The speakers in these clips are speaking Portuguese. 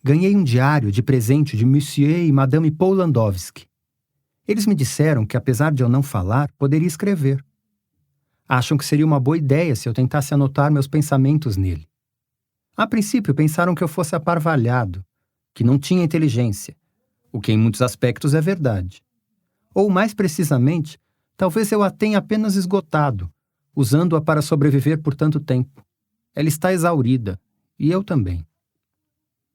Ganhei um diário de presente de Monsieur e Madame Paul Landowski. Eles me disseram que, apesar de eu não falar, poderia escrever. Acham que seria uma boa ideia se eu tentasse anotar meus pensamentos nele. A princípio, pensaram que eu fosse aparvalhado, que não tinha inteligência, o que em muitos aspectos é verdade. Ou, mais precisamente, talvez eu a tenha apenas esgotado, usando-a para sobreviver por tanto tempo. Ela está exaurida, e eu também.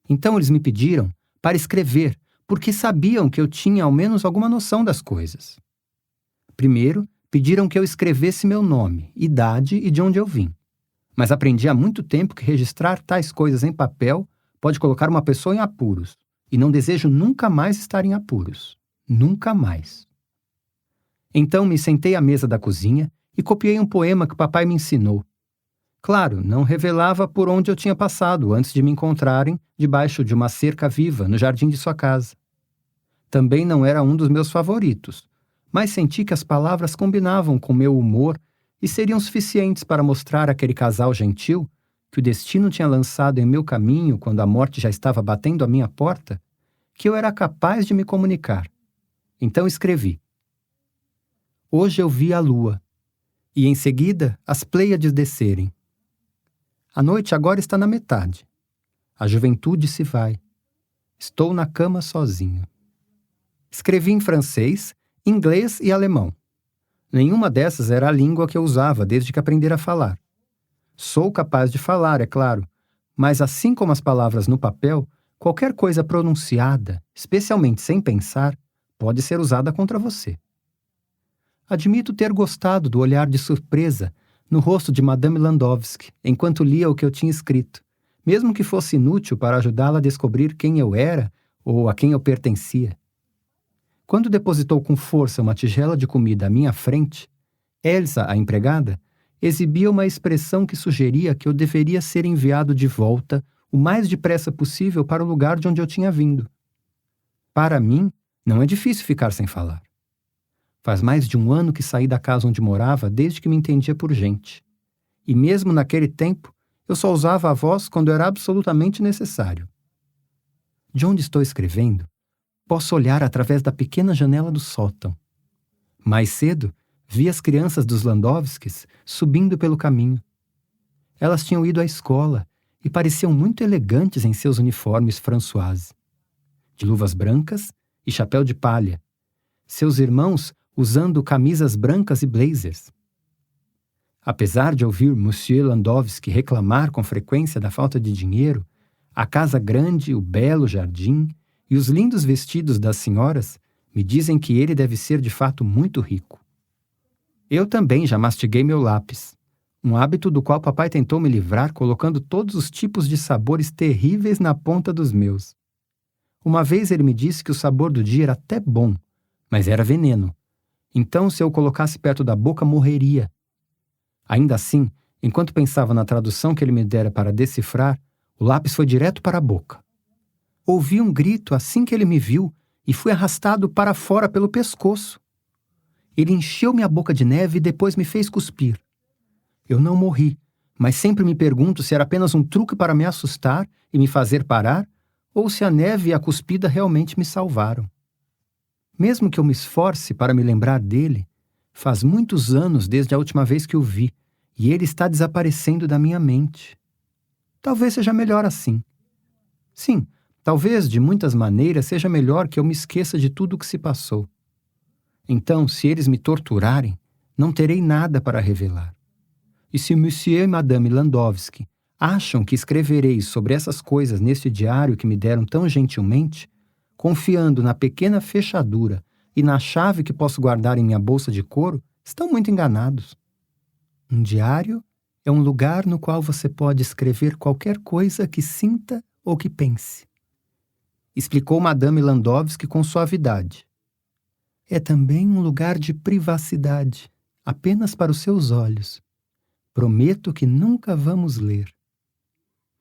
Então eles me pediram para escrever, porque sabiam que eu tinha ao menos alguma noção das coisas. Primeiro, pediram que eu escrevesse meu nome, idade e de onde eu vim. Mas aprendi há muito tempo que registrar tais coisas em papel pode colocar uma pessoa em apuros, e não desejo nunca mais estar em apuros. Nunca mais. Então me sentei à mesa da cozinha e copiei um poema que papai me ensinou. Claro, não revelava por onde eu tinha passado antes de me encontrarem debaixo de uma cerca viva no jardim de sua casa. Também não era um dos meus favoritos, mas senti que as palavras combinavam com meu humor e seriam suficientes para mostrar àquele casal gentil que o destino tinha lançado em meu caminho quando a morte já estava batendo à minha porta, que eu era capaz de me comunicar. Então escrevi. Hoje eu vi a lua, e em seguida as Pleiades descerem. A noite agora está na metade. A juventude se vai. Estou na cama sozinho. Escrevi em francês, inglês e alemão. Nenhuma dessas era a língua que eu usava desde que aprendi a falar. Sou capaz de falar, é claro, mas assim como as palavras no papel, qualquer coisa pronunciada, especialmente sem pensar, pode ser usada contra você. Admito ter gostado do olhar de surpresa no rosto de Madame Landowski, enquanto lia o que eu tinha escrito, mesmo que fosse inútil para ajudá-la a descobrir quem eu era ou a quem eu pertencia. Quando depositou com força uma tigela de comida à minha frente, Elsa, a empregada, exibia uma expressão que sugeria que eu deveria ser enviado de volta o mais depressa possível para o lugar de onde eu tinha vindo. Para mim, não é difícil ficar sem falar. Faz mais de 1 ano que saí da casa onde morava desde que me entendia por gente. E mesmo naquele tempo, eu só usava a voz quando era absolutamente necessário. De onde estou escrevendo, posso olhar através da pequena janela do sótão. Mais cedo, vi as crianças dos Landowskis subindo pelo caminho. Elas tinham ido à escola e pareciam muito elegantes em seus uniformes Françoise, de luvas brancas e chapéu de palha. Seus irmãos usando camisas brancas e blazers. Apesar de ouvir Monsieur Landowski reclamar com frequência da falta de dinheiro, a casa grande, o belo jardim e os lindos vestidos das senhoras me dizem que ele deve ser de fato muito rico. Eu também já mastiguei meu lápis, um hábito do qual papai tentou me livrar colocando todos os tipos de sabores terríveis na ponta dos meus. Uma vez ele me disse que o sabor do dia era até bom, mas era veneno. Então, se eu o colocasse perto da boca, morreria. Ainda assim, enquanto pensava na tradução que ele me dera para decifrar, o lápis foi direto para a boca. Ouvi um grito assim que ele me viu e fui arrastado para fora pelo pescoço. Ele encheu minha boca de neve e depois me fez cuspir. Eu não morri, mas sempre me pergunto se era apenas um truque para me assustar e me fazer parar, ou se a neve e a cuspida realmente me salvaram. Mesmo que eu me esforce para me lembrar dele, faz muitos anos desde a última vez que o vi, e ele está desaparecendo da minha mente. Talvez seja melhor assim. Sim, talvez de muitas maneiras seja melhor que eu me esqueça de tudo o que se passou. Então, se eles me torturarem, não terei nada para revelar. E se Monsieur e Madame Landowski acham que escreverei sobre essas coisas neste diário que me deram tão gentilmente, confiando na pequena fechadura e na chave que posso guardar em minha bolsa de couro, estão muito enganados. Um diário é um lugar no qual você pode escrever qualquer coisa que sinta ou que pense, explicou Madame Landowski com suavidade. É também um lugar de privacidade, apenas para os seus olhos. Prometo que nunca vamos ler.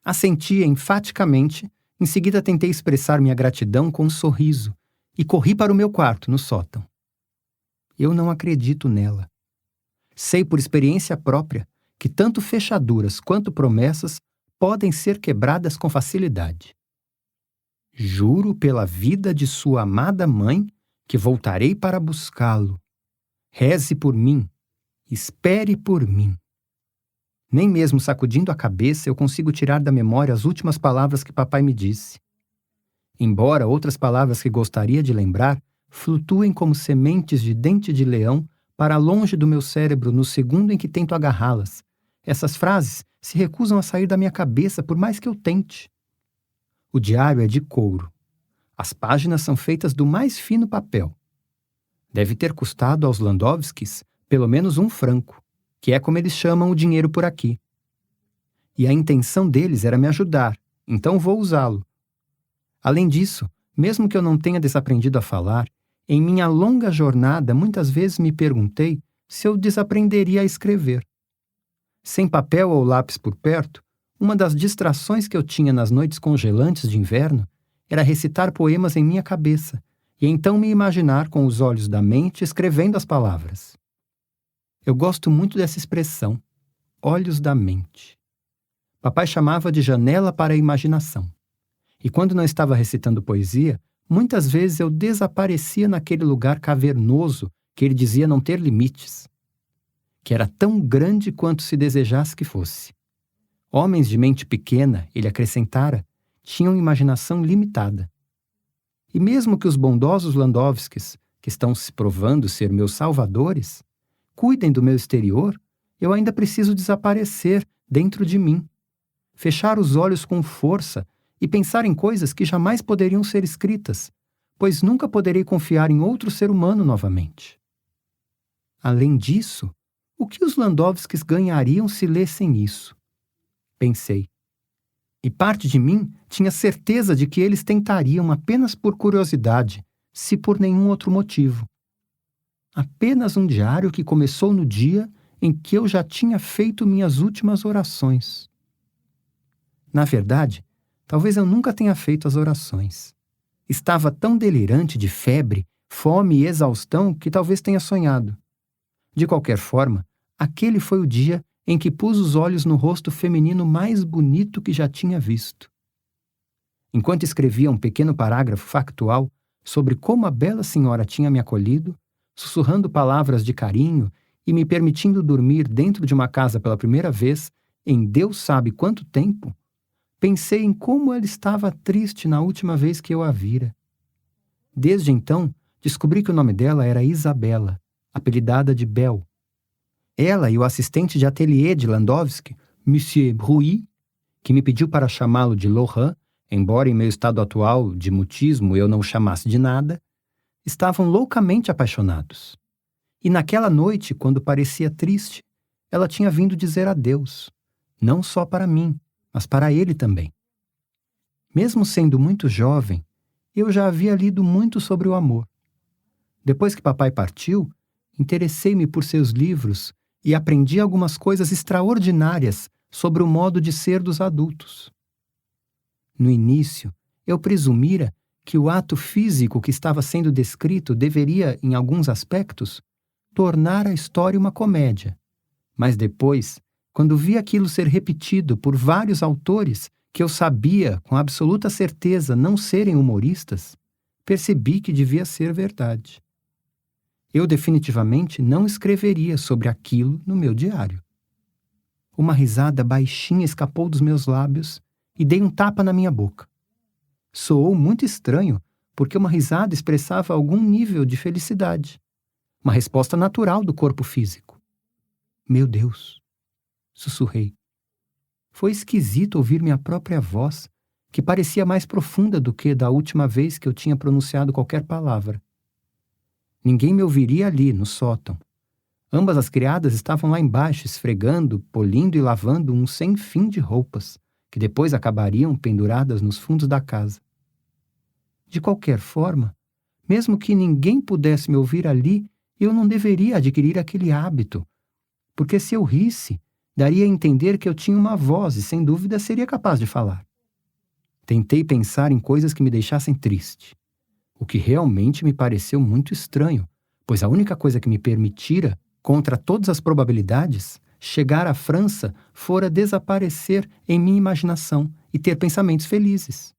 Assenti enfaticamente. Em seguida tentei expressar minha gratidão com um sorriso e corri para o meu quarto, no sótão. Eu não acredito nela. Sei por experiência própria que tanto fechaduras quanto promessas podem ser quebradas com facilidade. Juro pela vida de sua amada mãe que voltarei para buscá-lo. Reze por mim. Espere por mim. Nem mesmo sacudindo a cabeça eu consigo tirar da memória as últimas palavras que papai me disse. Embora outras palavras que gostaria de lembrar flutuem como sementes de dente de leão para longe do meu cérebro no segundo em que tento agarrá-las, essas frases se recusam a sair da minha cabeça por mais que eu tente. O diário é de couro. As páginas são feitas do mais fino papel. Deve ter custado aos Landowskis pelo menos R$1, que é como eles chamam o dinheiro por aqui. E a intenção deles era me ajudar, então vou usá-lo. Além disso, mesmo que eu não tenha desaprendido a falar, em minha longa jornada muitas vezes me perguntei se eu desaprenderia a escrever. Sem papel ou lápis por perto, uma das distrações que eu tinha nas noites congelantes de inverno era recitar poemas em minha cabeça e então me imaginar com os olhos da mente escrevendo as palavras. Eu gosto muito dessa expressão, olhos da mente. Papai chamava de janela para a imaginação. E quando não estava recitando poesia, muitas vezes eu desaparecia naquele lugar cavernoso que ele dizia não ter limites, que era tão grande quanto se desejasse que fosse. Homens de mente pequena, ele acrescentara, tinham imaginação limitada. E mesmo que os bondosos Landowskis, que estão se provando ser meus salvadores, cuidem do meu exterior, eu ainda preciso desaparecer dentro de mim, fechar os olhos com força e pensar em coisas que jamais poderiam ser escritas, pois nunca poderei confiar em outro ser humano novamente. Além disso, o que os Landowskis ganhariam se lessem isso? Pensei. E parte de mim tinha certeza de que eles tentariam apenas por curiosidade, se por nenhum outro motivo. Apenas um diário que começou no dia em que eu já tinha feito minhas últimas orações. Na verdade, talvez eu nunca tenha feito as orações. Estava tão delirante de febre, fome e exaustão que talvez tenha sonhado. De qualquer forma, aquele foi o dia em que pus os olhos no rosto feminino mais bonito que já tinha visto. Enquanto escrevia um pequeno parágrafo factual sobre como a bela senhora tinha me acolhido, sussurrando palavras de carinho e me permitindo dormir dentro de uma casa pela primeira vez em Deus sabe quanto tempo, pensei em como ela estava triste na última vez que eu a vira. Desde então, descobri que o nome dela era Isabela, apelidada de Belle. Ela e o assistente de ateliê de Landowski, Monsieur Bruy, que me pediu para chamá-lo de Laurent, embora em meu estado atual de mutismo eu não o chamasse de nada, estavam loucamente apaixonados. E naquela noite, quando parecia triste, ela tinha vindo dizer adeus, não só para mim, mas para ele também. Mesmo sendo muito jovem, eu já havia lido muito sobre o amor. Depois que papai partiu, interessei-me por seus livros e aprendi algumas coisas extraordinárias sobre o modo de ser dos adultos. No início, eu presumira que o ato físico que estava sendo descrito deveria, em alguns aspectos, tornar a história uma comédia. Mas depois, quando vi aquilo ser repetido por vários autores que eu sabia com absoluta certeza não serem humoristas, percebi que devia ser verdade. Eu definitivamente não escreveria sobre aquilo no meu diário. Uma risada baixinha escapou dos meus lábios e dei um tapa na minha boca. Soou muito estranho, porque uma risada expressava algum nível de felicidade. Uma resposta natural do corpo físico. Meu Deus! Sussurrei. Foi esquisito ouvir minha própria voz, que parecia mais profunda do que da última vez que eu tinha pronunciado qualquer palavra. Ninguém me ouviria ali, no sótão. Ambas as criadas estavam lá embaixo, esfregando, polindo e lavando um sem fim de roupas, que depois acabariam penduradas nos fundos da casa. De qualquer forma, mesmo que ninguém pudesse me ouvir ali, eu não deveria adquirir aquele hábito, porque se eu risse, daria a entender que eu tinha uma voz e, sem dúvida, seria capaz de falar. Tentei pensar em coisas que me deixassem triste, o que realmente me pareceu muito estranho, pois a única coisa que me permitira, contra todas as probabilidades, chegar à França fora desaparecer em minha imaginação e ter pensamentos felizes.